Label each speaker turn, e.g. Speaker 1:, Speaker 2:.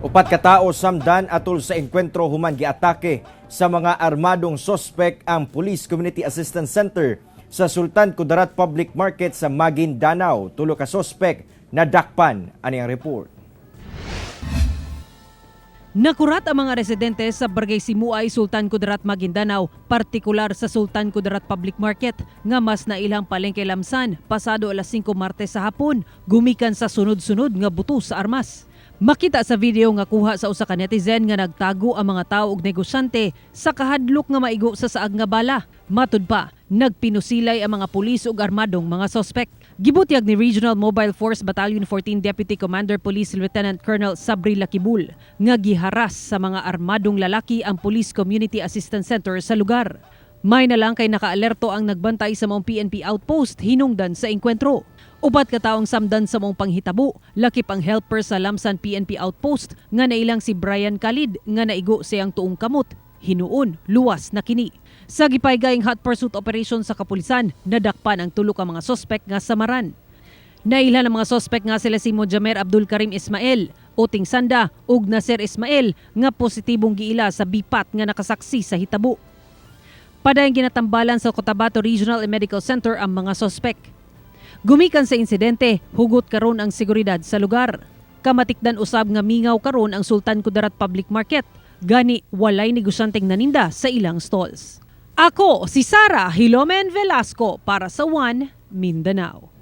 Speaker 1: Upat ka tao samdan atol sa engkwentro human giatake sa mga armadong sospek ang Police Community Assistance Center sa Sultan Kudarat Public Market sa Maguindanao. Tulo ka sospek na dakpan ani ang report.
Speaker 2: Nakurat ang mga residente sa Barangay Simuay, Sultan Kudarat, Maguindanao, partikular sa Sultan Kudarat Public Market, nga mas na ilang palengke lamsan pasado alas 5 Martes sa hapon, gumikan sa sunod-sunod nga buto sa armas. Makita sa video nga kuha sa usa ka netizen nga nagtago ang mga tao ug negosyante sa kahadlok nga maigo sa saag nga bala. Matud pa, nagpinusilay ang mga pulis ug armadong mga sospek. Gibutyag ni Regional Mobile Force Battalion 14 Deputy Commander Police Lieutenant Colonel Sabri Lakibul nga giharas sa mga armadong lalaki ang Police Community Assistance Center sa lugar. May na lang kay nakaalerto ang nagbantay sa mga PNP outpost hinungdan sa engkwentro. Upat ka taong samdan sa mong panghitabo, lakip ang helper sa Lamsan PNP outpost nga nailang si Brian Khalid nga naigo siyang tuong kamot. Hinuon, luwas na kini. Sa gipaygayng hot pursuit operation sa kapulisan, nadakpan ang tulo ka mga sospek nga samaran. Nailan ang mga sospek nga sila si Mojamer Abdul Karim Ismail, Oting Sanda ug Nasir Ismail nga positibong giila sa bipat nga nakasaksi sa hitabo. Padayong ginatambalan sa Cotabato Regional and Medical Center ang mga sospek. Gumikan sa insidente, hugot karon ang seguridad sa lugar. Kamatikdan usab nga mingaw karon ang Sultan Kudarat Public Market. Gani walay negosyanteng naninda sa ilang stalls. Ako si Sara Hilomen Velasco para sa One Mindanao.